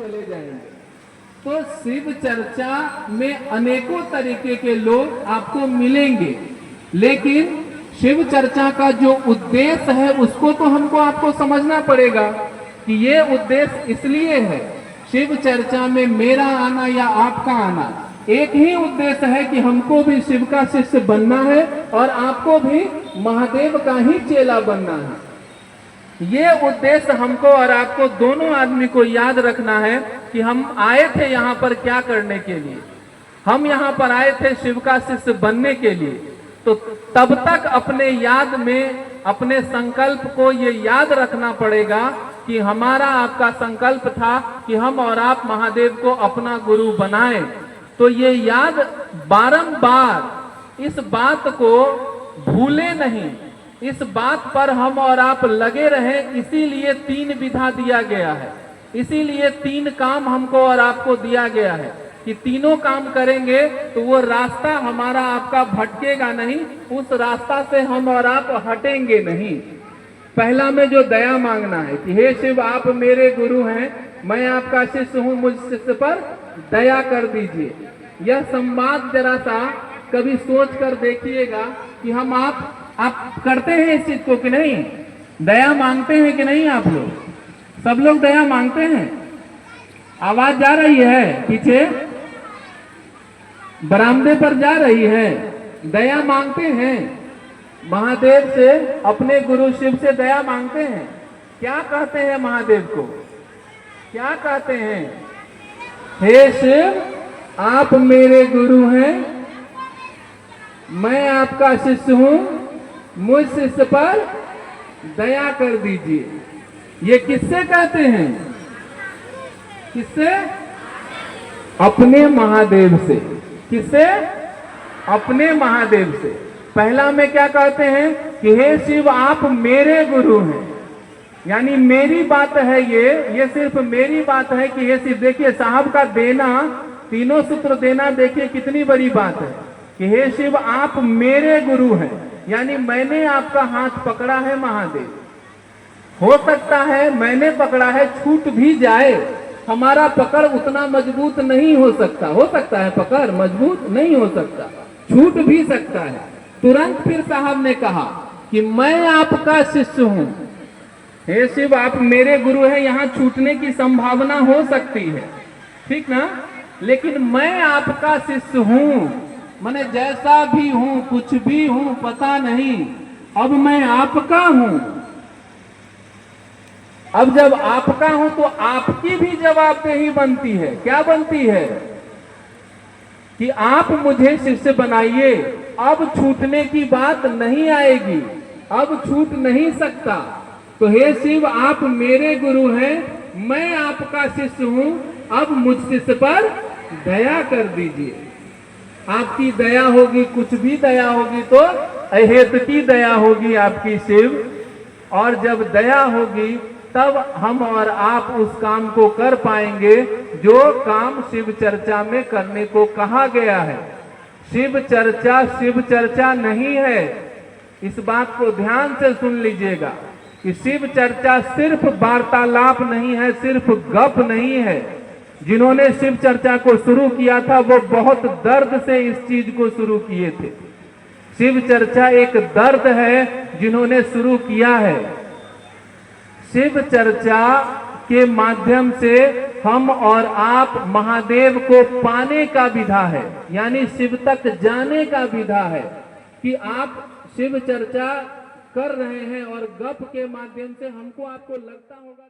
चले जाएंगे। तो शिव चर्चा में अनेकों तरीके के लोग आपको मिलेंगे, लेकिन शिव चर्चा का जो उद्देश्य है उसको तो हमको आपको समझना पड़ेगा कि ये उद्देश्य इसलिए है। शिव चर्चा में मेरा आना या आपका आना एक ही उद्देश्य है कि हमको भी शिव का शिष्य बनना है और आपको भी महादेव का ही चेला बनना है। ये उद्देश्य हमको और आपको दोनों आदमी को याद रखना है कि हम आए थे यहाँ पर क्या करने के लिए। हम यहाँ पर आए थे शिव का शिष्य बनने के लिए। तो तब तक अपने याद में अपने संकल्प को ये याद रखना पड़ेगा कि हमारा आपका संकल्प था कि हम और आप महादेव को अपना गुरु बनाएं। तो ये याद बारंबार इस बात को भूले नहीं, इस बात पर हम और आप लगे रहें। इसीलिए 3 विधा दिया गया है, इसीलिए 3 काम हमको और आपको दिया गया है कि तीनों काम करेंगे तो वो रास्ता हमारा आपका भटकेगा नहीं, उस रास्ता से हम और आप हटेंगे नहीं। पहला में जो दया मांगना है कि हे शिव आप मेरे गुरु हैं, मैं आपका शिष्य हूं, मुझ शिष्य पर दया कर दीजिए। यह संवाद जरा सा कभी सोच कर देखिएगा कि हम आप करते हैं इस चीज को कि नहीं, दया मांगते हैं कि नहीं। आप लोग सब लोग दया मांगते हैं। आवाज जा रही है पीछे, बरामदे पर जा रही है। दया मांगते हैं महादेव से, अपने गुरु शिव से दया मांगते हैं। क्या कहते हैं महादेव को, क्या कहते हैं? हे शिव आप मेरे गुरु हैं, मैं आपका शिष्य हूं, मुझ शिष्य पर दया कर दीजिए। ये किससे कहते हैं? किससे? अपने महादेव से। किससे? अपने महादेव से। पहला में क्या कहते हैं कि हे शिव आप मेरे गुरु हैं, यानी मेरी बात है ये सिर्फ मेरी बात है कि हे शिव। देखिए साहब का देना, तीनों सूत्र देना, देखिए कितनी बड़ी बात है कि हे शिव आप मेरे गुरु हैं, यानी मैंने आपका हाथ पकड़ा है महादेव। हो सकता है मैंने पकड़ा है छूट भी जाए, हमारा पकड़ उतना मजबूत नहीं हो सकता है पकड़ मजबूत नहीं हो सकता, छूट भी सकता है। तुरंत फिर साहब ने कहा कि मैं आपका शिष्य हूं, हे शिव आप मेरे गुरु हैं, यहां छूटने की संभावना हो सकती है, ठीक ना, लेकिन मैं आपका शिष्य हूं, माने जैसा भी हूं, कुछ भी हूं, पता नहीं, अब मैं आपका हूं। अब जब आपका हूं तो आपकी भी जवाबदेही बनती है। क्या बनती है? कि आप मुझे शिष्य बनाइए, अब छूटने की बात नहीं आएगी, अब छूट नहीं सकता। तो हे शिव आप मेरे गुरु हैं, मैं आपका शिष्य हूं, अब मुझ शिष्य पर दया कर दीजिए। आपकी दया होगी, कुछ भी दया होगी तो अहेत की दया होगी आपकी शिव, और जब दया होगी तब हम और आप उस काम को कर पाएंगे जो काम शिव चर्चा में करने को कहा गया है। शिव चर्चा नहीं है, इस बात को ध्यान से सुन लीजिएगा कि शिव चर्चा सिर्फ वार्तालाप नहीं है, सिर्फ गप नहीं है। जिन्होंने शिव चर्चा को शुरू किया था वो बहुत दर्द से इस चीज को शुरू किए थे। शिव चर्चा एक दर्द है जिन्होंने शुरू किया है। शिव चर्चा के माध्यम से हम और आप महादेव को पाने का विधा है, यानी शिव तक जाने का विधा है कि आप शिव चर्चा कर रहे हैं और गप के माध्यम से हमको आपको लगता होगा